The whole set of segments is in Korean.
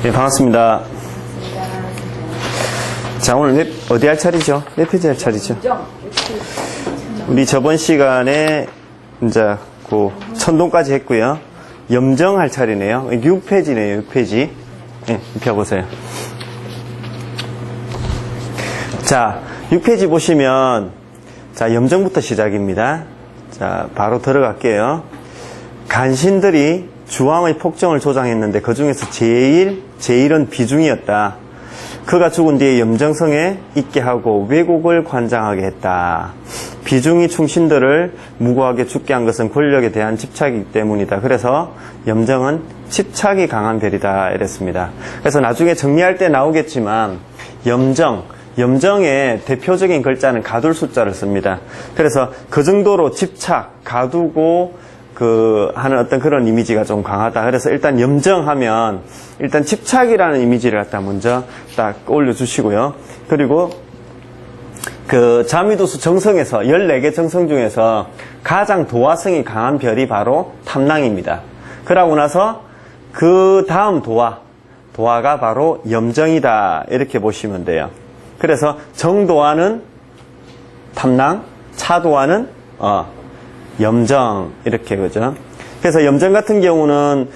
네, 반갑습니다. 자, 오늘 어디 할 차례죠? 몇 페이지 할 차례죠? 우리 저번 시간에 이제 그 천동까지 했고요. 염정 할 차례네요. 6페이지네요, 6페이지. 네, 펴보세요. 자, 6페이지 보시면, 자, 염정부터 시작입니다. 자, 바로 들어갈게요. 간신들이 주왕의 폭정을 조장했는데 그 중에서 제일은 비중이었다. 그가 죽은 뒤에 염정성에 있게 하고 왜곡을 관장하게 했다. 비중이 충신들을 무고하게 죽게 한 것은 권력에 대한 집착이기 때문이다. 그래서 염정은 집착이 강한 별이다 이랬습니다. 그래서 나중에 정리할 때 나오겠지만 염정의 대표적인 글자는 가둘 숫자를 씁니다. 그래서 그 정도로 집착, 가두고 하는 어떤 그런 이미지가 좀 강하다. 그래서 일단 염정하면 일단 집착이라는 이미지를 갖다 먼저 딱 올려주시고요. 그리고 자미도수 정성에서 14개 정성 중에서 가장 도화성이 강한 별이 바로 탐낭입니다. 그러고 나서 그 다음 도화가 바로 염정이다. 이렇게 보시면 돼요. 그래서 정도화는 탐낭, 차도화는 염정, 이렇게, 그죠? 그래서 염정 같은 경우는,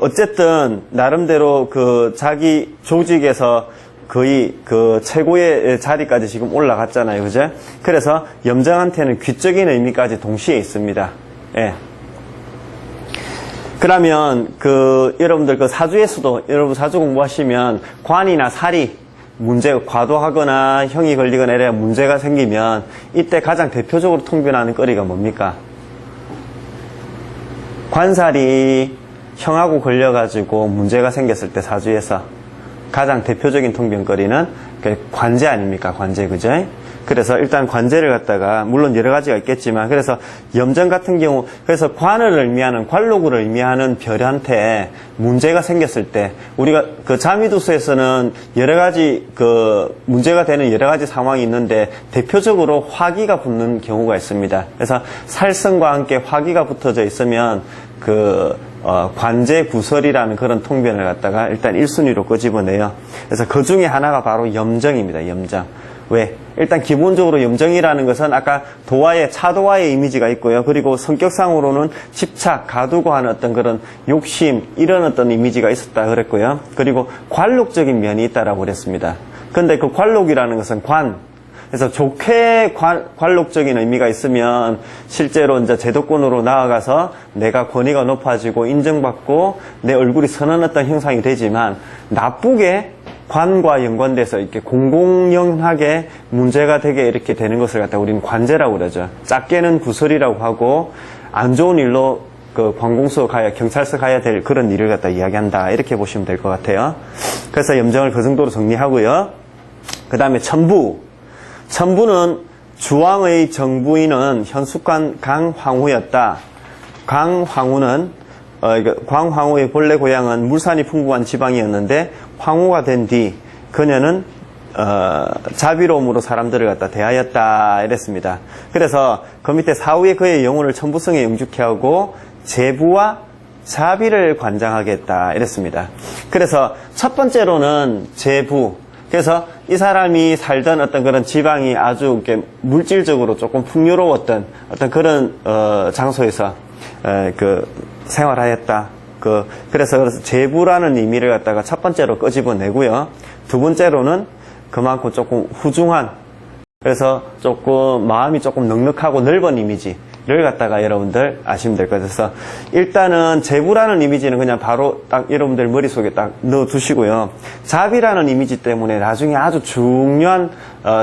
어쨌든, 나름대로 자기 조직에서 거의 최고의 자리까지 지금 올라갔잖아요. 그죠? 그래서 염정한테는 귀적인 의미까지 동시에 있습니다. 예. 그러면, 여러분들 사주에서도, 여러분 사주 공부하시면, 관이나 살이, 과도하거나 형이 걸리거나 이래야 문제가 생기면, 이때 가장 대표적으로 통변하는 거리가 뭡니까? 관살이 형하고 걸려가지고 문제가 생겼을 때 사주에서 가장 대표적인 통변거리는 관제 아닙니까? 관제, 그죠? 그래서 일단 관제를 갖다가, 물론 여러 가지가 있겠지만, 그래서 염정 같은 경우, 그래서 관을 의미하는, 관록을 의미하는 별한테 문제가 생겼을 때, 우리가 자미도수에서는 여러 가지 문제가 되는 여러 가지 상황이 있는데, 대표적으로 화기가 붙는 경우가 있습니다. 그래서 살성과 함께 화기가 붙어져 있으면, 관제 구설이라는 그런 통변을 갖다가 일단 1순위로 끄집어내요. 그래서 그 중에 하나가 바로 염정입니다. 염정. 왜? 일단 기본적으로 염정이라는 것은 아까 차도화의 이미지가 있고요. 그리고 성격상으로는 집착, 가두고 하는 어떤 그런 욕심, 이런 어떤 이미지가 있었다 그랬고요. 그리고 관록적인 면이 있다라고 그랬습니다. 근데 관록이라는 것은 그래서 좋게 관록적인 의미가 있으면 실제로 이제 제도권으로 나아가서 내가 권위가 높아지고 인정받고 내 얼굴이 선한 어떤 형상이 되지만 나쁘게 관과 연관돼서 이렇게 공공연하게 문제가 되게 이렇게 되는 것을 갖다 우리는 관제라고 그러죠. 작게는 구설이라고 하고 안 좋은 일로 관공서 경찰서 가야 될 그런 일을 갖다 이야기한다. 이렇게 보시면 될 것 같아요. 그래서 염정을 그 정도로 정리하고요. 그 다음에 천부는 주왕의 정부인은 현숙관 강황후였다. 광황후의 본래 고향은 물산이 풍부한 지방이었는데 황후가 된 뒤 그녀는 자비로움으로 사람들을 갖다 대하였다 이랬습니다. 그래서 그 밑에 사후에 그의 영혼을 천부성에 영주케 하고 제부와 자비를 관장하겠다 이랬습니다. 그래서 첫 번째로는 제부. 그래서 이 사람이 살던 어떤 그런 지방이 아주 이렇게 물질적으로 조금 풍요로웠던 어떤 그런 장소에서 생활하였다. 그래서 제부라는 의미를 갖다가 첫 번째로 끄집어내고요. 두 번째로는 그만큼 조금 후중한, 그래서 조금 마음이 조금 넉넉하고 넓은 이미지를 갖다가 여러분들 아시면 될 것 같아서 일단은 제부라는 이미지는 그냥 바로 딱 여러분들 머릿속에 딱 넣어두시고요. 자비라는 이미지 때문에 나중에 아주 중요한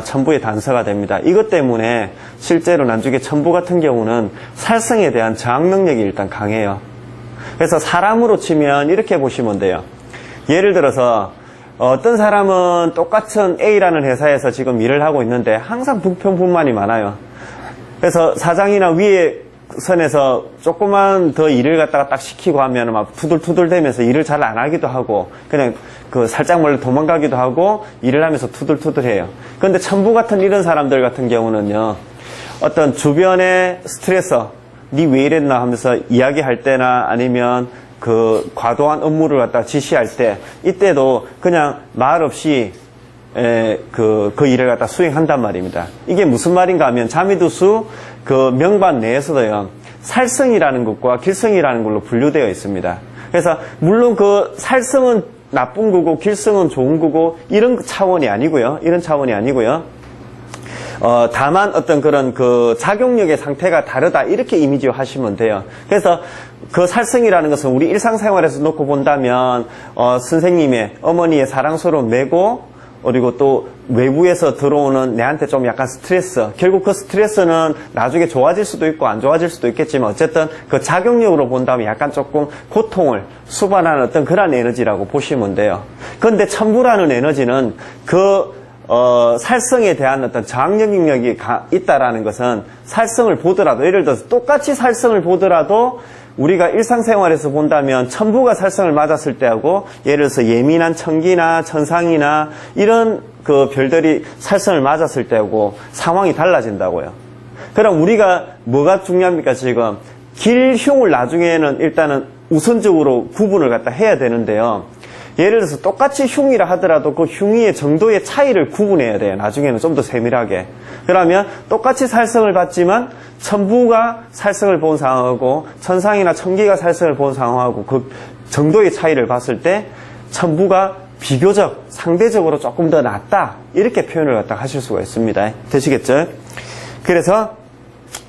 천부의 단서가 됩니다. 이것 때문에 실제로 나중에 천부 같은 경우는 살성에 대한 저항 능력이 일단 강해요. 그래서 사람으로 치면 이렇게 보시면 돼요. 예를 들어서 어떤 사람은 똑같은 A라는 회사에서 지금 일을 하고 있는데 항상 불평불만이 많아요. 그래서 사장이나 위에 선에서 조금만 더 일을 갖다가 딱 시키고 하면 막 투덜투덜대면서 일을 잘 안 하기도 하고 그냥 살짝 몰래 도망가기도 하고 일을 하면서 투덜투덜해요. 그런데 천부 같은 이런 사람들 같은 경우는요, 어떤 주변의 스트레서, 니 왜 이랬나 하면서 이야기할 때나 아니면 그 과도한 업무를 갖다 지시할 때 이때도 그냥 말 없이 그 일을 갖다 수행한단 말입니다. 이게 무슨 말인가 하면 자미두수 그 명반 내에서도요, 살성이라는 것과 길성이라는 걸로 분류되어 있습니다. 그래서 물론 그 살성은 나쁜 거고 길성은 좋은 거고 이런 차원이 아니고요. 이런 차원이 아니고요. 다만 어떤 그런 그 작용력의 상태가 다르다 이렇게 이미지화 하시면 돼요. 그래서 그 살성이라는 것은 우리 일상생활에서 놓고 본다면 선생님의 어머니의 사랑스러운 매고 그리고 또 외부에서 들어오는 내한테 좀 약간 스트레스, 결국 그 스트레스는 나중에 좋아질 수도 있고 안 좋아질 수도 있겠지만 어쨌든 그 작용력으로 본다면 약간 조금 고통을 수반하는 어떤 그런 에너지라고 보시면 돼요. 그런데 천부라는 에너지는 그 살성에 대한 어떤 저항력 능력이 있다라는 것은 살성을 보더라도, 예를 들어서 똑같이 살성을 보더라도 우리가 일상생활에서 본다면 천부가 살성을 맞았을 때하고 예를 들어서 예민한 천기나 천상이나 이런 그 별들이 살성을 맞았을 때하고 상황이 달라진다고요. 그럼 우리가 뭐가 중요합니까? 지금 길흉을 나중에는 일단은 우선적으로 구분을 갖다 해야 되는데요. 예를 들어서 똑같이 흉이라 하더라도 그 흉의 정도의 차이를 구분해야 돼요. 나중에는 좀 더 세밀하게. 그러면 똑같이 살성을 받지만 천부가 살성을 본 상황하고 천상이나 천기가 살성을 본 상황하고 그 정도의 차이를 봤을 때 천부가 비교적 상대적으로 조금 더 낫다 이렇게 표현을 갖다 하실 수가 있습니다. 되시겠죠? 그래서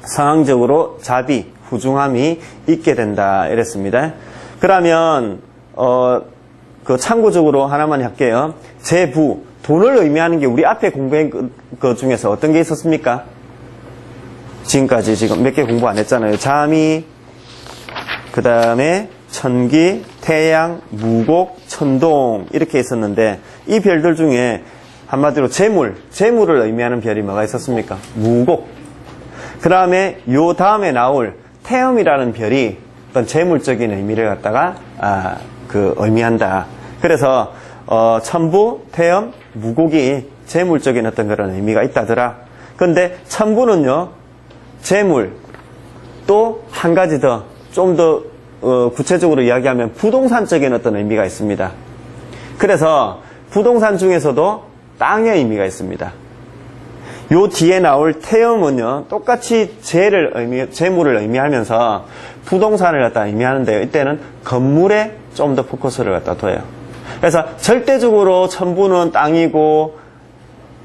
상황적으로 자비, 후중함이 있게 된다 이랬습니다. 그러면 그 참고적으로 하나만 할게요. 재부, 돈을 의미하는 게 우리 앞에 공부한 것 중에서 어떤 게 있었습니까? 지금까지 지금 몇 개 공부 안 했잖아요. 자미, 그 다음에 천기, 태양, 무곡, 천동 이렇게 있었는데 이 별들 중에 한마디로 재물을 의미하는 별이 뭐가 있었습니까? 무곡. 그 다음에 요 다음에 나올 태음이라는 별이 어떤 재물적인 의미를 갖다가 의미한다. 그래서 천부, 태음, 무곡이 재물적인 어떤 그런 의미가 있다더라. 그런데 천부는요, 재물, 또 한 가지 더, 좀 더 구체적으로 이야기하면 부동산적인 어떤 의미가 있습니다. 그래서 부동산 중에서도 땅의 의미가 있습니다. 요 뒤에 나올 태음은요, 똑같이 재물을 의미하면서 부동산을 갖다 의미하는데요. 이때는 건물에 좀 더 포커스를 갖다 둬요. 그래서 절대적으로 천부는 땅이고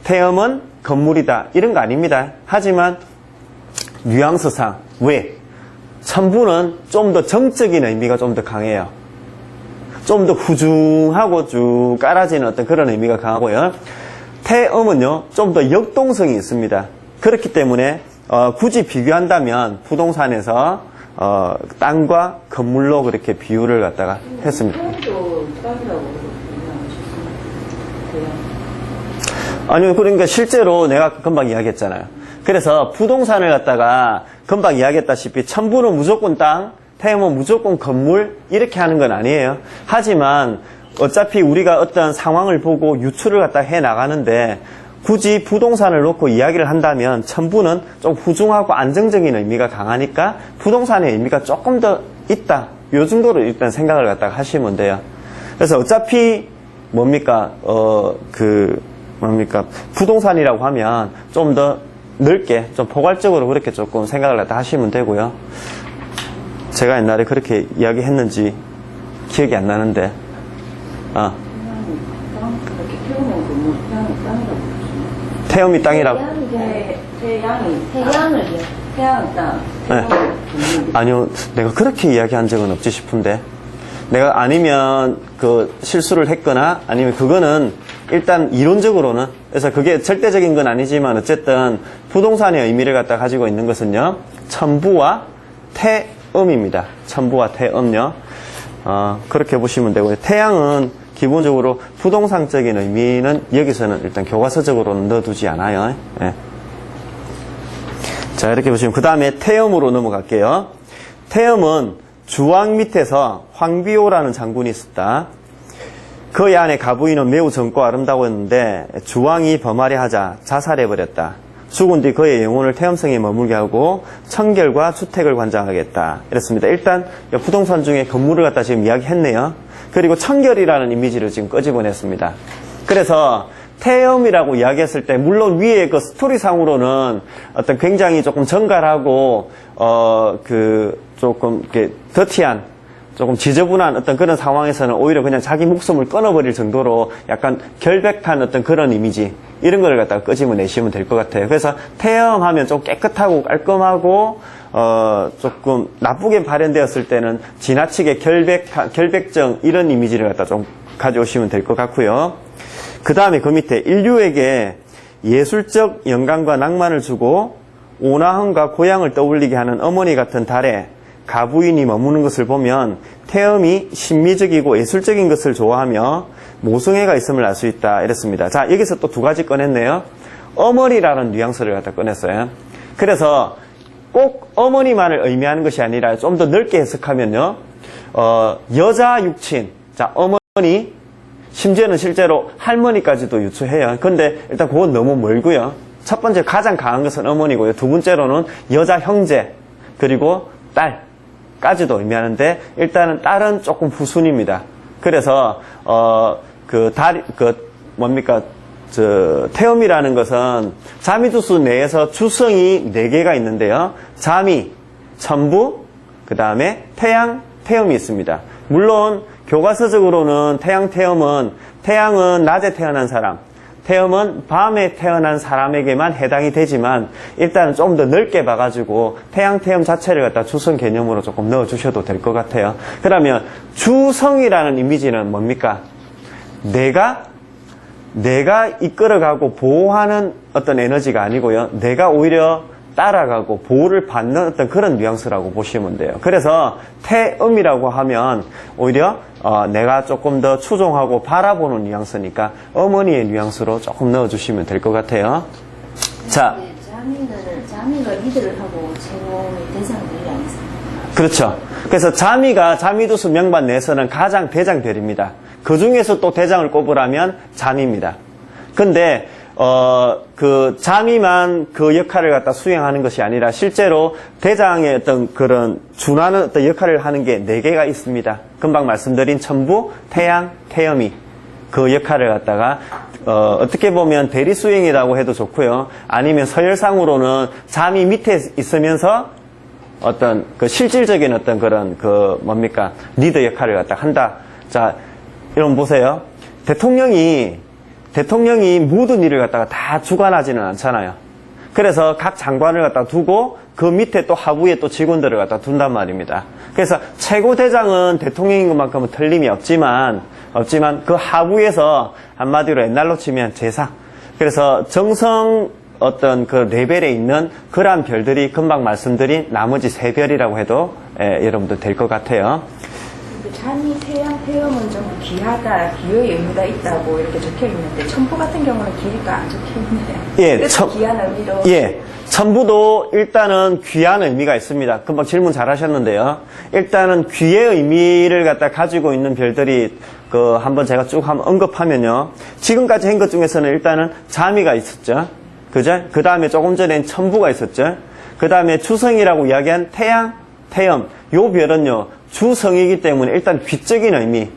태음은 건물이다 이런 거 아닙니다. 하지만 뉘앙스상 왜? 천부는 좀 더 정적인 의미가 좀 더 강해요. 좀 더 후중하고 쭉 깔아지는 어떤 그런 의미가 강하고요. 태음은요 좀 더 역동성이 있습니다. 그렇기 때문에 굳이 비교한다면 부동산에서 땅과 건물로 그렇게 비유를 갖다가 했습니다. 아니요, 그러니까 실제로 내가 금방 이야기했잖아요. 그래서 부동산을 갖다가 금방 이야기했다시피 천부는 무조건 땅, 태음은 무조건 건물 이렇게 하는 건 아니에요. 하지만 어차피 우리가 어떤 상황을 보고 유추를 갖다 해 나가는데 굳이 부동산을 놓고 이야기를 한다면 천부는 좀 후중하고 안정적인 의미가 강하니까 부동산의 의미가 조금 더 있다. 요 정도로 일단 생각을 갖다가 하시면 돼요. 그래서 어차피 뭡니까? 부동산이라고 하면 좀 더 넓게, 좀 포괄적으로 그렇게 조금 생각을 갖다 하시면 되고요. 제가 옛날에 그렇게 이야기했는지 기억이 안 나는데, 태음이 땅이라고? 태양을 땅. 네. 아니요, 내가 그렇게 이야기한 적은 없지 싶은데. 내가 아니면 실수를 했거나 아니면 그거는 일단 이론적으로는, 그래서 그게 절대적인 건 아니지만 어쨌든 부동산의 의미를 갖다 가지고 있는 것은요, 천부와 태음입니다. 천부와 태음요. 그렇게 보시면 되고요. 태양은 기본적으로 부동산적인 의미는 여기서는 일단 교과서적으로는 넣어두지 않아요. 네. 자, 이렇게 보시면 그 다음에 태음으로 넘어갈게요. 태음은 주왕 밑에서 황비호라는 장군이 있었다. 그의 아내 가부인은 매우 젊고 아름다웠는데 주왕이 범하려 하자 자살해버렸다. 죽은 뒤 그의 영혼을 태음성에 머물게 하고 청결과 주택을 관장하겠다. 이랬습니다. 일단 부동산 중에 건물을 갖다 지금 이야기했네요. 그리고 청결이라는 이미지를 지금 끄집어냈습니다. 그래서 태음이라고 이야기했을 때 물론 위에 그 스토리상으로는 어떤 굉장히 조금 정갈하고 조금 이렇게 더티한 조금 지저분한 어떤 그런 상황에서는 오히려 그냥 자기 목숨을 끊어버릴 정도로 약간 결백한 어떤 그런 이미지 이런 걸 갖다가 끄집어내시면 될 것 같아요. 그래서 태음하면 좀 깨끗하고 깔끔하고 조금 나쁘게 발현되었을 때는 지나치게 결백정 이런 이미지를 갖다 좀 가져오시면 될 것 같고요. 그 다음에 그 밑에 인류에게 예술적 영감과 낭만을 주고 온화함과 고향을 떠올리게 하는 어머니 같은 달에 가부인이 머무는 것을 보면 태음이 신미적이고 예술적인 것을 좋아하며 모성애가 있음을 알 수 있다. 이랬습니다. 자, 여기서 또 두 가지 꺼냈네요. 어머니라는 뉘앙스를 갖다 꺼냈어요. 그래서 꼭 어머니만을 의미하는 것이 아니라 좀 더 넓게 해석하면요. 여자 육친, 자, 어머니, 심지어는 실제로 할머니까지도 유추해요. 근데 일단 그건 너무 멀고요. 첫 번째 가장 강한 것은 어머니고요. 두 번째로는 여자 형제, 그리고 딸까지도 의미하는데 일단은 딸은 조금 후순입니다. 그래서 태음이라는 것은 자미두수 내에서 주성이 4개가 있는데요. 자미, 천부, 그 다음에 태양, 태음이 있습니다. 물론 교과서적으로는 태양은 낮에 태어난 사람, 태음은 밤에 태어난 사람에게만 해당이 되지만 일단은 좀 더 넓게 봐가지고 태양 자체를 갖다 주성 개념으로 조금 넣어주셔도 될 것 같아요. 그러면 주성이라는 이미지는 뭡니까? 내가 이끌어가고 보호하는 어떤 에너지가 아니고요. 내가 오히려 따라가고 보호를 받는 어떤 그런 뉘앙스라고 보시면 돼요. 그래서 태음이라고 하면 오히려 내가 조금 더 추종하고 바라보는 뉘앙스니까 어머니의 뉘앙스로 조금 넣어주시면 될 것 같아요. 자, 자미가 리드를 하고 최고의 대장들이 아니습니까? 그렇죠. 그래서 자미가 자미두수 명반 내에서는 가장 대장별입니다. 그 중에서 또 대장을 꼽으라면 자미입니다. 근데 그 자미만 그 역할을 갖다 수행하는 것이 아니라 실제로 대장의 어떤 그런 준하는 어떤 역할을 하는 게 4개가 있습니다. 금방 말씀드린 천부, 태양, 태음이 그 역할을 갖다가 어떻게 보면 대리 수행이라고 해도 좋고요. 아니면 서열상으로는 자미 밑에 있으면서 어떤 그 실질적인 어떤 그런 리더 역할을 갖다 한다. 자, 여러분 보세요. 대통령이 모든 일을 갖다가 다 주관하지는 않잖아요. 그래서 각 장관을 갖다 두고 그 밑에 또 하부에 또 직원들을 갖다 둔단 말입니다. 그래서 최고 대장은 대통령인 것만큼은 틀림이 없지만 그 하부에서 한마디로 옛날로 치면 제사. 그래서 정성 어떤 그 레벨에 있는 그러한 별들이 금방 말씀드린 나머지 3별이라고 해도 여러분들 될 것 같아요. 자미, 태양, 태음은 좀 귀하다, 기여의 의미가 있다고 이렇게 적혀 있는데 천부 같은 경우는 기가 안 적혀 있네요. 예, 그래서 귀한 의미로. 예, 천부도 일단은 귀한 의미가 있습니다. 금방 질문 잘 하셨는데요. 일단은 귀의 의미를 갖다 가지고 있는 별들이 한번 제가 쭉 한번 언급하면요. 지금까지 한 것 중에서는 일단은 자미가 있었죠. 그죠? 그 다음에 조금 전엔 천부가 있었죠. 그 다음에 주성이라고 이야기한 태양, 태음. 요 별은요, 주성이기 때문에 일단 귀적인 의미.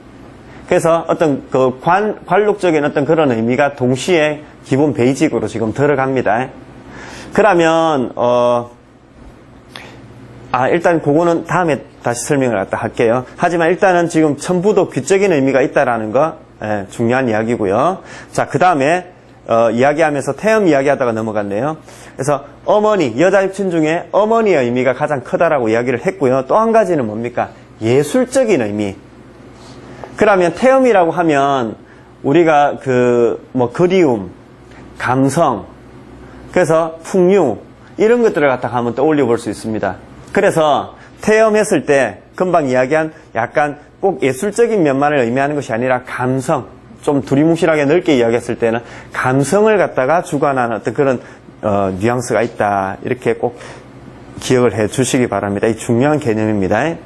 그래서 어떤 관록적인 어떤 그런 의미가 동시에 기본 베이직으로 지금 들어갑니다. 그러면, 일단 그거는 다음에 다시 설명을 갖다 할게요. 하지만 일단은 지금 천부도 귀적인 의미가 있다라는 거, 중요한 이야기고요. 자, 그 다음에, 이야기하면서 태음 이야기하다가 넘어갔네요. 그래서 어머니, 여자 입친 중에 어머니의 의미가 가장 크다라고 이야기를 했고요. 또 한 가지는 뭡니까? 예술적인 의미. 그러면 태음이라고 하면 우리가 그리움, 감성, 그래서 풍류 이런 것들을 갖다가 한번 떠올려 볼 수 있습니다. 그래서 태음했을 때 금방 이야기한 약간 꼭 예술적인 면만을 의미하는 것이 아니라 감성, 좀 두리뭉실하게 넓게 이야기했을 때는 감성을 갖다가 주관하는 어떤 그런 뉘앙스가 있다. 이렇게 꼭 기억을 해 주시기 바랍니다. 이 중요한 개념입니다.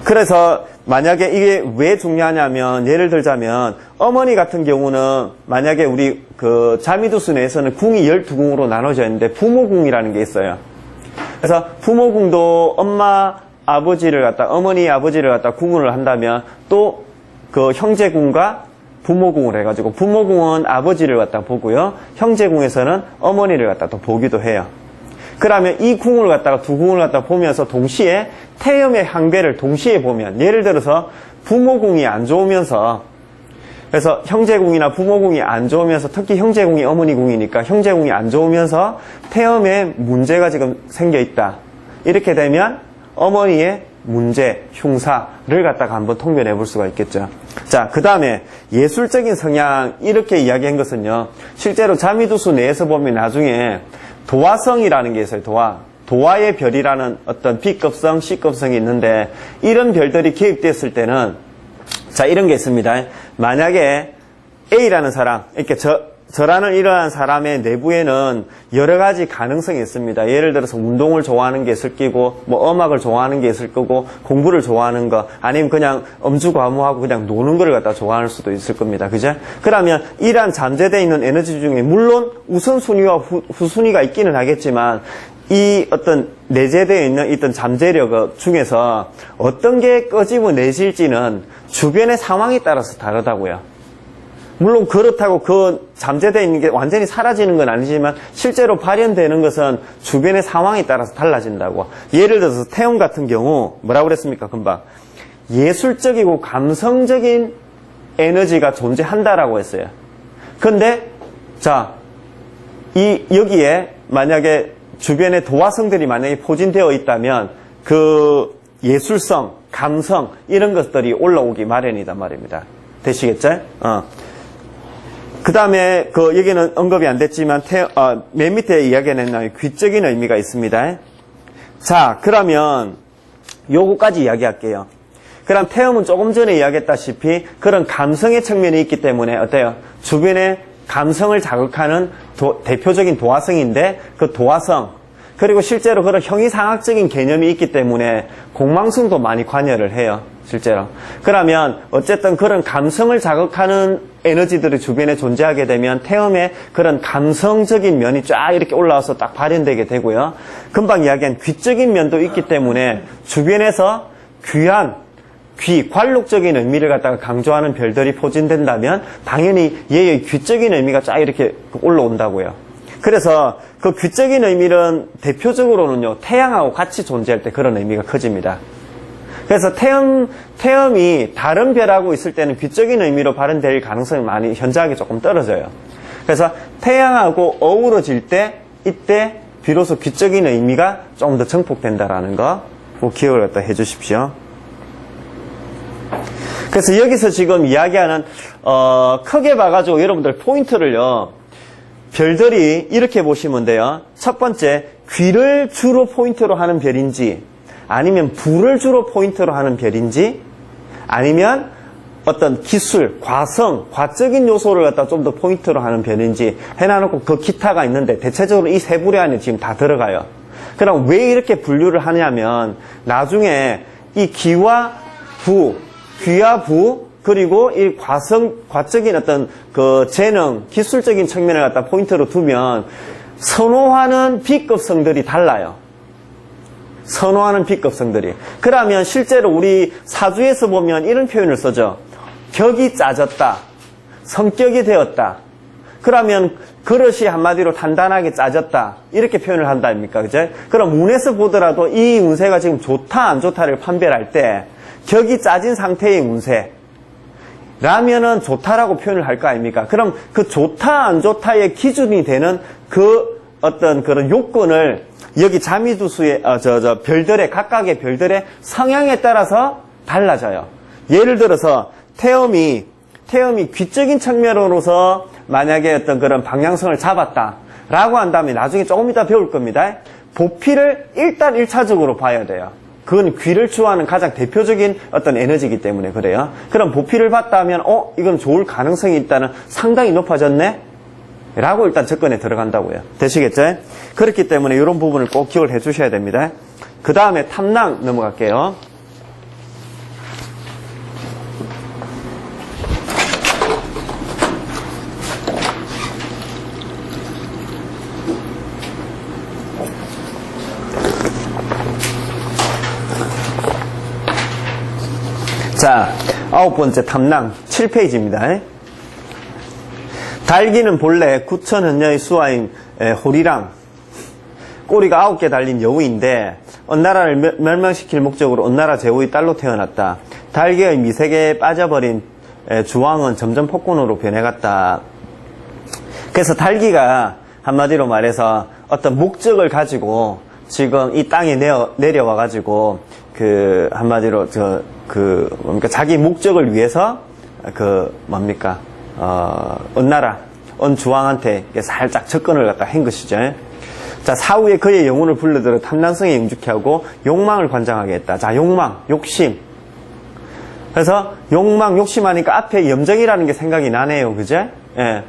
그래서 만약에 이게 왜 중요하냐면 예를 들자면 어머니 같은 경우는 만약에 우리 그 자미두수 내에서는 궁이 12궁으로 나눠져 있는데 부모궁이라는 게 있어요. 그래서 부모궁도 엄마 아버지를 갖다 어머니 아버지를 갖다 궁을 한다면 또 그 형제궁과 부모궁을 해가지고 부모궁은 아버지를 갖다 보고요. 형제궁에서는 어머니를 갖다 또 보기도 해요. 그러면 이 궁을 갖다가 두 궁을 갖다 보면서 동시에 태음의 향배를 동시에 보면 예를 들어서 부모궁이 안 좋으면서 그래서 형제궁이나 부모궁이 안 좋으면서 특히 형제궁이 어머니궁이니까 형제궁이 안 좋으면서 태음에 문제가 지금 생겨 있다. 이렇게 되면 어머니의 문제, 흉사를 갖다가 한번 통변해 볼 수가 있겠죠. 자, 그 다음에 예술적인 성향 이렇게 이야기한 것은요. 실제로 자미두수 내에서 보면 나중에 도화성이라는 게 있어요. 도화의 별이라는 어떤 B급성, C급성이 있는데 이런 별들이 개입됐을 때는 자 이런 게 있습니다. 만약에 A라는 사람, 이렇게 저라는 이러한 사람의 내부에는 여러 가지 가능성이 있습니다. 예를 들어서 운동을 좋아하는 게 있을 거고, 뭐 음악을 좋아하는 게 있을 거고, 공부를 좋아하는 거, 아니면 그냥 엄주과무하고 그냥 노는 걸 갖다 좋아할 수도 있을 겁니다. 그죠? 그러면 이러한 잠재되어 있는 에너지 중에 물론 우선순위와 후순위가 있기는 하겠지만 이 어떤 내재되어 있는 어떤 잠재력 중에서 어떤 게 끄집어내질지는 주변의 상황에 따라서 다르다고요. 물론 그렇다고 그 잠재되어 있는 게 완전히 사라지는 건 아니지만 실제로 발현되는 것은 주변의 상황에 따라서 달라진다고. 예를 들어서 태음 같은 경우 뭐라고 그랬습니까? 금방 예술적이고 감성적인 에너지가 존재한다라고 했어요. 근데 자 여기에 만약에 주변에 도화성들이 만약에 포진되어 있다면 그 예술성, 감성 이런 것들이 올라오기 마련이단 말입니다. 되시겠죠? 그 다음에 그 여기는 언급이 안 됐지만 맨 밑에 이야기는 귀적인 의미가 있습니다. 자, 그러면 요거까지 이야기할게요. 그럼 태음은 조금 전에 이야기했다시피 그런 감성의 측면이 있기 때문에 어때요? 주변에 감성을 자극하는 대표적인 도화성인데 그 도화성 그리고 실제로 그런 형이상학적인 개념이 있기 때문에 공망성도 많이 관여를 해요. 실제로. 그러면 어쨌든 그런 감성을 자극하는 에너지들이 주변에 존재하게 되면 태음의 그런 감성적인 면이 쫙 이렇게 올라와서 딱 발현되게 되고요. 금방 이야기한 귀적인 면도 있기 때문에 주변에서 귀한 관록적인 의미를 갖다가 강조하는 별들이 포진된다면 당연히 얘의 귀적인 의미가 쫙 이렇게 올라온다고요. 그래서 그 귀적인 의미는 대표적으로는요, 태양하고 같이 존재할 때 그런 의미가 커집니다. 그래서 태음이 다른 별하고 있을 때는 귀적인 의미로 발현될 가능성이 많이 현저하게 조금 떨어져요. 그래서 태양하고 어우러질 때 이때 비로소 귀적인 의미가 좀 더 증폭된다라는 거 꼭 기억을 갖다 해주십시오. 그래서 여기서 지금 이야기하는 크게 봐가지고 여러분들 포인트를요. 별들이 이렇게 보시면 돼요. 첫 번째, 귀를 주로 포인트로 하는 별인지 아니면 불을 주로 포인트로 하는 별인지 아니면 어떤 기술, 과적인 요소를 갖다 좀 더 포인트로 하는 별인지 해놔놓고 그 기타가 있는데 대체적으로 이 세 부류 안에 지금 다 들어가요. 그럼 왜 이렇게 분류를 하냐면 나중에 이 귀와 부 그리고 이 과적인 어떤 그 재능, 기술적인 측면을 갖다 포인트로 두면 선호하는 B급성들이 달라요. 선호하는 B급성들이. 그러면 실제로 우리 사주에서 보면 이런 표현을 쓰죠. 격이 짜졌다. 성격이 되었다. 그러면 그릇이 한마디로 단단하게 짜졌다. 이렇게 표현을 한다 아닙니까? 그죠? 그럼 운에서 보더라도 이 운세가 지금 좋다, 안 좋다를 판별할 때 격이 짜진 상태의 운세. 라면은 좋다라고 표현을 할 거 아닙니까? 그럼 그 좋다, 안 좋다의 기준이 되는 그 어떤 그런 요건을 여기 자미두수의, 별들의, 각각의 별들의 성향에 따라서 달라져요. 예를 들어서 태음이 귀적인 측면으로서 만약에 어떤 그런 방향성을 잡았다라고 한다면 나중에 조금 이따 배울 겁니다. 보필을 일단 1차적으로 봐야 돼요. 그건 귀를 주하는 가장 대표적인 어떤 에너지이기 때문에 그래요. 그럼 보필을 봤다 하면 이건 좋을 가능성이 있다는 상당히 높아졌네? 라고 일단 접근에 들어간다고요. 되시겠죠? 그렇기 때문에 이런 부분을 꼭 기억을 해 주셔야 됩니다. 그 다음에 탐랑 넘어갈게요. 자, 9번째 탐낭 7페이지입니다. 달기는 본래 구천헌녀의 수하인 호리랑 꼬리가 9개 달린 여우인데 언나라를 멸망시킬 목적으로 언나라 제후의 딸로 태어났다. 달기의 미색에 빠져버린 주왕은 점점 폭군으로 변해갔다. 그래서 달기가 한마디로 말해서 어떤 목적을 가지고 지금 이 땅에 내려와 가지고 그 한마디로 뭡니까 자기 목적을 위해서 언나라 언주왕한테 살짝 접근을 갖다 한 것이죠. 자, 사후에 그의 영혼을 불러들어 탐난성에 응축해 하고 욕망을 관장하게 했다. 자, 욕망, 욕심. 그래서 욕망, 욕심하니까 앞에 염정이라는 게 생각이 나네요. 그죠? 예.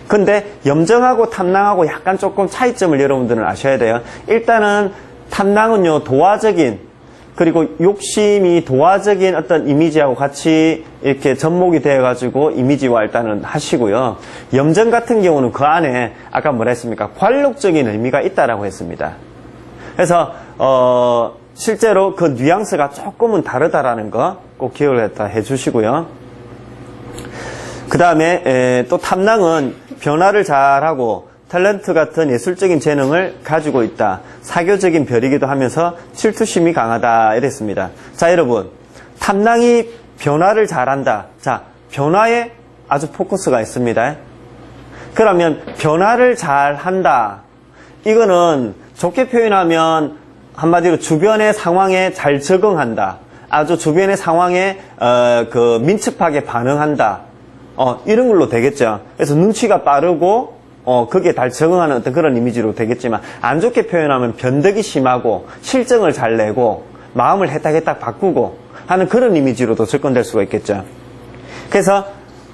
근데 염정하고 탐낭하고 약간 조금 차이점을 여러분들은 아셔야 돼요. 일단은 탐낭은요, 도화적인, 그리고 욕심이 도화적인 어떤 이미지하고 같이 이렇게 접목이 되어가지고 이미지화 일단은 하시고요. 염정 같은 경우는 그 안에 아까 뭐라 했습니까? 관록적인 의미가 있다라고 했습니다. 그래서 실제로 그 뉘앙스가 조금은 다르다라는 거 꼭 기억을 했다 해주시고요. 그 다음에 또 탐낭은 변화를 잘하고 탤런트 같은 예술적인 재능을 가지고 있다. 사교적인 별이기도 하면서 질투심이 강하다. 이랬습니다. 자, 여러분. 탐낭이 변화를 잘한다. 자, 변화에 아주 포커스가 있습니다. 그러면 변화를 잘한다. 이거는 좋게 표현하면 한마디로 주변의 상황에 잘 적응한다. 아주 주변의 상황에 민첩하게 반응한다. 이런 걸로 되겠죠. 그래서 눈치가 빠르고 거기에 잘 적응하는 어떤 그런 이미지로 되겠지만, 안 좋게 표현하면 변덕이 심하고 실정을 잘 내고 마음을 해딱 바꾸고 하는 그런 이미지로도 접근될 수가 있겠죠. 그래서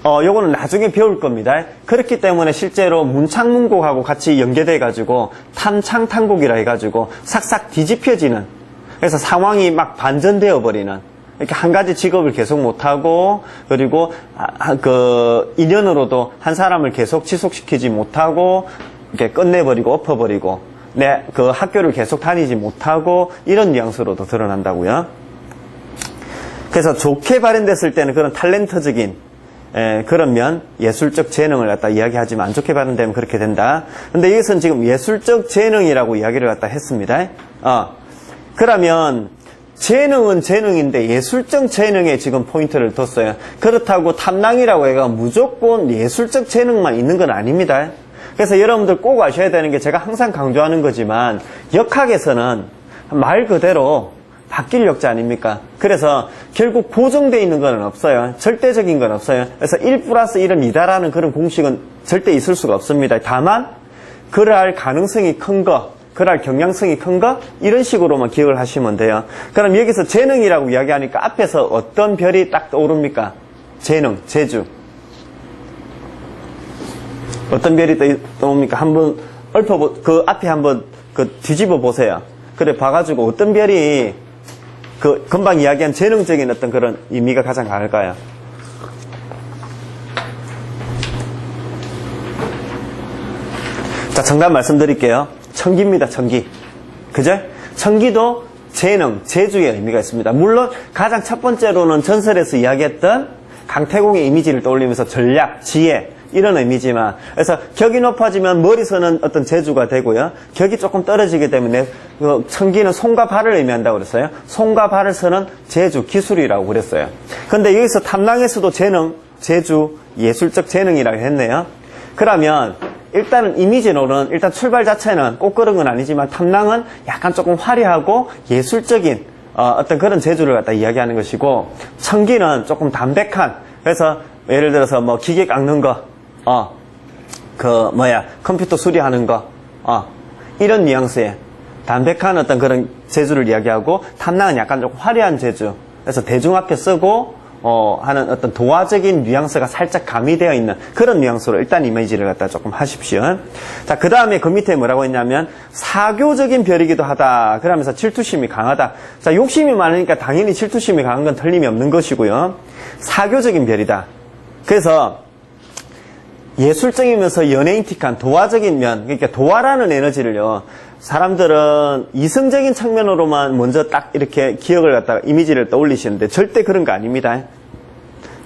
요거는 나중에 배울 겁니다. 그렇기 때문에 실제로 문창문곡하고 같이 연계돼 가지고 탐창탄곡이라 해가지고 싹싹 뒤집혀지는, 그래서 상황이 막 반전되어 버리는, 이렇게 한 가지 직업을 계속 못하고, 그리고 인연으로도 한 사람을 계속 지속시키지 못하고, 이렇게 끝내버리고 엎어버리고, 그 학교를 계속 다니지 못하고, 이런 뉘앙스로도 드러난다고요. 그래서 좋게 발현됐을 때는 그런 탤런트적인 그런 면, 예술적 재능을 갖다 이야기하지만 안 좋게 발현되면 그렇게 된다. 근데 이것은 지금 예술적 재능이라고 이야기를 갖다 했습니다. 그러면 재능은 재능인데 예술적 재능에 지금 포인트를 뒀어요. 그렇다고 탐낭이라고 해가 무조건 예술적 재능만 있는 건 아닙니다. 그래서 여러분들 꼭 아셔야 되는 게, 제가 항상 강조하는 거지만 역학에서는 말 그대로 바뀔 역자 아닙니까? 그래서 결국 고정되어 있는 건 없어요. 절대적인 건 없어요. 그래서 1+1은 2다라는 그런 공식은 절대 있을 수가 없습니다. 다만 그럴 가능성이 큰 거, 그럴 경향성이 큰 거, 이런 식으로만 기억을 하시면 돼요. 그럼 여기서 재능이라고 이야기하니까 앞에서 어떤 별이 딱 떠오릅니까? 재능, 재주. 어떤 별이 떠오릅니까? 한번 그 앞에 한번 뒤집어 보세요. 그래 봐가지고 어떤 별이 금방 이야기한 재능적인 어떤 그런 의미가 가장 강할까요? 자, 정답 말씀드릴게요. 청기입니다, 청기. 그죠? 청기도 재능, 재주의 의미가 있습니다. 물론 가장 첫 번째로는 전설에서 이야기했던 강태공의 이미지를 떠올리면서 전략, 지혜, 이런 의미지만, 그래서 격이 높아지면 머리서는 어떤 재주가 되고요. 격이 조금 떨어지기 때문에 청기는 손과 발을 의미한다고 그랬어요. 손과 발을 서는 재주, 기술이라고 그랬어요. 근데 여기서 탐낭에서도 재능, 재주, 예술적 재능이라고 했네요. 그러면 일단은 이미지로는 일단 출발 자체는 꼭 그런 건 아니지만, 탐낭은 약간 조금 화려하고 예술적인 어떤 그런 재주를 갖다 이야기하는 것이고, 청기는 조금 담백한, 그래서 예를 들어서 뭐 기계 깎는 거, 컴퓨터 수리하는 거, 이런 뉘앙스의 담백한 어떤 그런 재주를 이야기하고, 탐낭은 약간 조금 화려한 재주, 그래서 대중 앞에 쓰고 하는 어떤 도화적인 뉘앙스가 살짝 가미되어 있는 그런 뉘앙스로 일단 이미지를 갖다 조금 하십시오. 자, 그 다음에 그 밑에 뭐라고 했냐면 사교적인 별이기도 하다. 그러면서 질투심이 강하다. 자, 욕심이 많으니까 당연히 질투심이 강한 건 틀림이 없는 것이고요. 사교적인 별이다. 그래서 예술적이면서 연예인틱한 도화적인 면, 그러니까 도화라는 에너지를요, 사람들은 이성적인 측면으로만 먼저 딱 이렇게 기억을 갖다가 이미지를 떠올리시는데 절대 그런 거 아닙니다.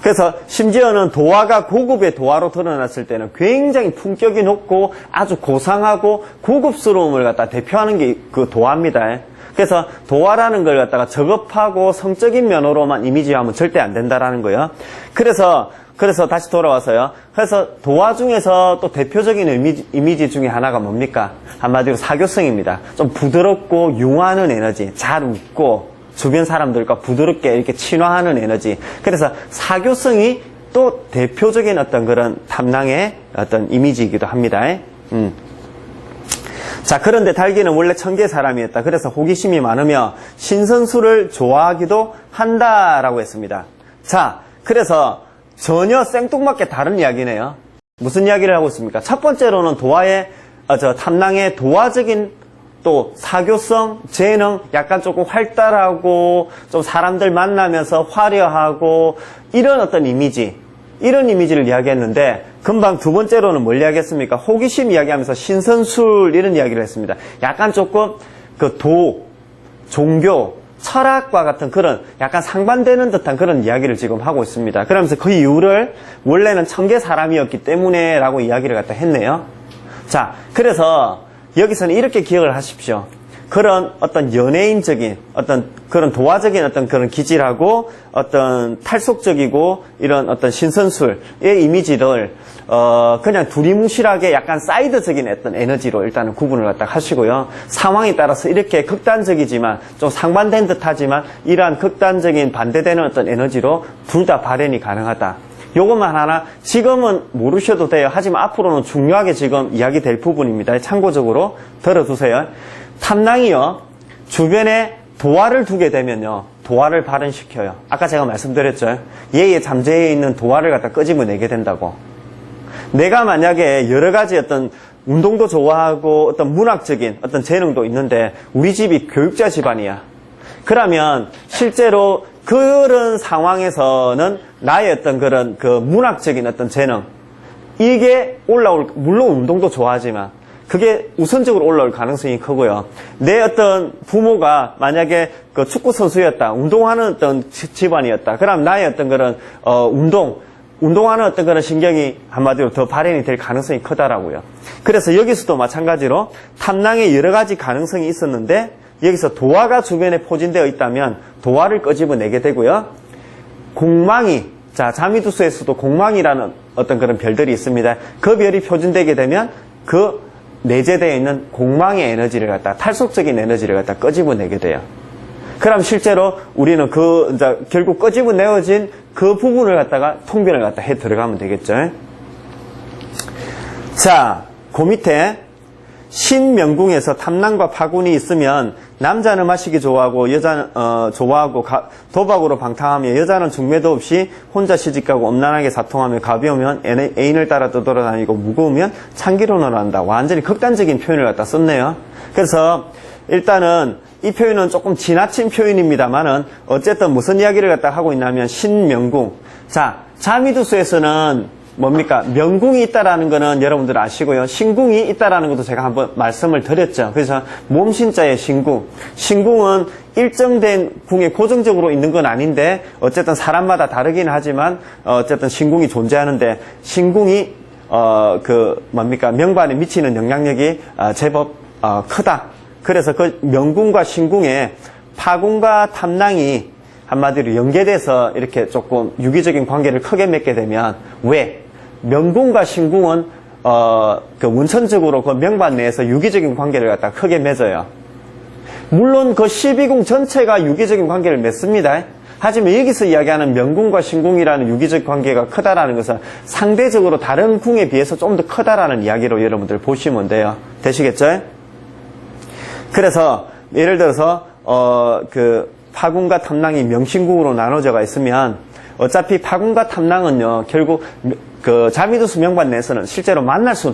그래서 심지어는 도화가 고급의 도화로 드러났을 때는 굉장히 품격이 높고 아주 고상하고 고급스러움을 갖다 대표하는 게 그 도화입니다. 그래서 도화라는 걸 갖다가 저급하고 성적인 면으로만 이미지화하면 절대 안 된다라는 거예요. 그래서 다시 돌아와서요. 그래서 도화 중에서 또 대표적인 이미지 중에 하나가 뭡니까? 한마디로 사교성입니다. 좀 부드럽고 융화하는 에너지, 잘 웃고 주변 사람들과 부드럽게 이렇게 친화하는 에너지. 그래서 사교성이 또 대표적인 어떤 그런 탐낭의 어떤 이미지이기도 합니다. 자, 그런데 달기는 원래 청계 사람이었다. 그래서 호기심이 많으며 신선수를 좋아하기도 한다라고 했습니다. 자, 그래서 전혀 생뚱맞게 다른 이야기네요. 무슨 이야기를 하고 있습니까? 첫 번째로는 탐낭의 도화적인 또 사교성, 재능, 약간 조금 활달하고 좀 사람들 만나면서 화려하고 이런 어떤 이미지, 이런 이미지를 이야기했는데 금방 두 번째로는 뭘 이야기했습니까? 호기심 이야기하면서 신선술 이런 이야기를 했습니다. 약간 조금 그 종교, 철학과 같은 그런 약간 상반되는 듯한 그런 이야기를 지금 하고 있습니다. 그러면서 그 이유를 원래는 청계 사람이었기 때문에 라고 이야기를 갖다 했네요. 자, 그래서 여기서는 이렇게 기억을 하십시오. 그런 어떤 연예인적인 어떤 그런 도화적인 어떤 그런 기질하고 어떤 탈속적이고 이런 어떤 신선술의 이미지를 그냥 두리뭉실하게 약간 사이드적인 어떤 에너지로 일단은 구분을 갖다 하시고요. 상황에 따라서 이렇게 극단적이지만 좀 상반된 듯하지만 이러한 극단적인 반대되는 어떤 에너지로 둘 다 발현이 가능하다. 요것만 하나 지금은 모르셔도 돼요. 하지만 앞으로는 중요하게 지금 이야기될 부분입니다. 참고적으로 들어두세요. 탐낭이요, 주변에 도화를 두게 되면요, 도화를 발현시켜요. 아까 제가 말씀드렸죠. 얘의 잠재에 있는 도화를 갖다 끄집어내게 된다고. 내가 만약에 여러 가지 어떤 운동도 좋아하고 어떤 문학적인 어떤 재능도 있는데 우리 집이 교육자 집안이야. 그러면 실제로 그런 상황에서는 나의 어떤 그런 그 문학적인 어떤 재능, 이게 물론 운동도 좋아하지만 그게 우선적으로 올라올 가능성이 크고요. 내 어떤 부모가 만약에 그 축구 선수였다, 운동하는 어떤 집안이었다. 그럼 나의 어떤 그런 운동하는 어떤 그런 신경이 한마디로 더 발현이 될 가능성이 크다라고요. 그래서 여기서도 마찬가지로 탐낭의 여러 가지 가능성이 있었는데 여기서 도화가 주변에 포진되어 있다면 도화를 끄집어내게 되고요. 공망이, 자, 자미두수에서도 공망이라는 어떤 그런 별들이 있습니다. 그 별이 표준되게 되면 그 내재되어 있는 공망의 에너지를 갖다, 탈속적인 에너지를 갖다 끄집어내게 돼요. 그럼 실제로 우리는 결국 끄집어내어진 그 부분을 갖다가 통변을 갖다 해 들어가면 되겠죠. 자, 그 밑에 신명궁에서 탐낭과 파군이 있으면 남자는 마시기 좋아하고 여자는 좋아하고 도박으로 방탕하며 여자는 중매도 없이 혼자 시집가고 엄란하게 사통하며 가벼우면 애인을 따라 떠돌아다니고 무거우면 창기론을 한다. 완전히 극단적인 표현을 갖다 썼네요. 그래서 일단은 이 표현은 조금 지나친 표현입니다만은 어쨌든 무슨 이야기를 갖다 하고 있냐면 신명궁. 자, 자미두수에서는 뭡니까? 명궁이 있다라는 거는 여러분들 아시고요. 신궁이 있다라는 것도 제가 한번 말씀을 드렸죠. 그래서 몸신자의 신궁. 신궁은 일정된 궁에 고정적으로 있는 건 아닌데 어쨌든 사람마다 다르긴 하지만 어쨌든 신궁이 존재하는데 신궁이 명반에 미치는 영향력이 제법 크다. 그래서 그 명궁과 신궁에 파궁과 탐낭이 한마디로 연계돼서 이렇게 조금 유기적인 관계를 크게 맺게 되면 왜? 명궁과 신궁은 원천적으로 그 명반 내에서 유기적인 관계를 갖다 크게 맺어요. 물론 그 12궁 전체가 유기적인 관계를 맺습니다. 하지만 여기서 이야기하는 명궁과 신궁이라는 유기적 관계가 크다라는 것은 상대적으로 다른 궁에 비해서 좀 더 크다라는 이야기로 여러분들 보시면 돼요. 되시겠죠? 그래서 예를 들어서 파궁과 탐낭이 명신궁으로 나눠져가 있으면 어차피 파궁과 탐낭은요 결국 그 자미두수 명반 내에서는 실제로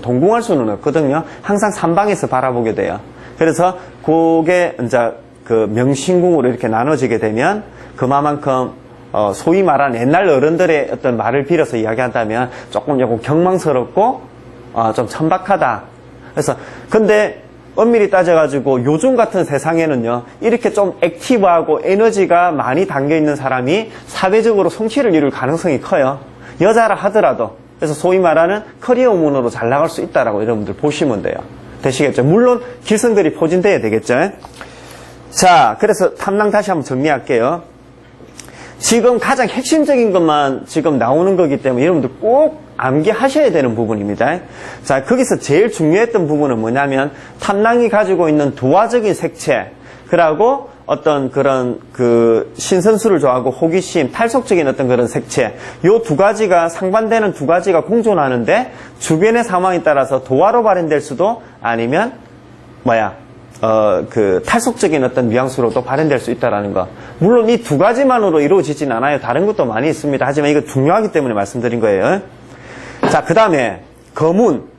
동궁할 수는 없거든요. 항상 삼방에서 바라보게 돼요. 그래서 그게 이제 그 명신궁으로 이렇게 나눠지게 되면 그만큼 소위 말하는 옛날 어른들의 어떤 말을 빌어서 이야기한다면 조금 경망스럽고 좀 천박하다. 그래서 근데 엄밀히 따져가지고 요즘 같은 세상에는요, 이렇게 좀 액티브하고 에너지가 많이 담겨있는 사람이 사회적으로 성취를 이룰 가능성이 커요. 여자라 하더라도. 그래서 소위 말하는 커리어 우먼으로 잘 나갈 수 있다라고 여러분들 보시면 돼요. 되시겠죠? 물론 길성들이 포진돼야 되겠죠? 자, 그래서 탐낭 다시 한번 정리할게요. 지금 가장 핵심적인 것만 지금 나오는 거기 때문에 여러분들 꼭 암기하셔야 되는 부분입니다. 자, 거기서 제일 중요했던 부분은 뭐냐면 탐낭이 가지고 있는 두화적인 색채, 그리고 어떤 그런 그 신선수를 좋아하고 호기심, 탈속적인 어떤 그런 색채, 요 두 가지가 상반되는 두 가지가 공존하는데 주변의 상황에 따라서 도화로 발현될 수도 아니면 그 탈속적인 어떤 뉘앙스로도 발현될 수 있다라는 거. 물론 이 두 가지만으로 이루어지진 않아요. 다른 것도 많이 있습니다. 하지만 이거 중요하기 때문에 말씀드린 거예요. 자, 그 다음에 검운.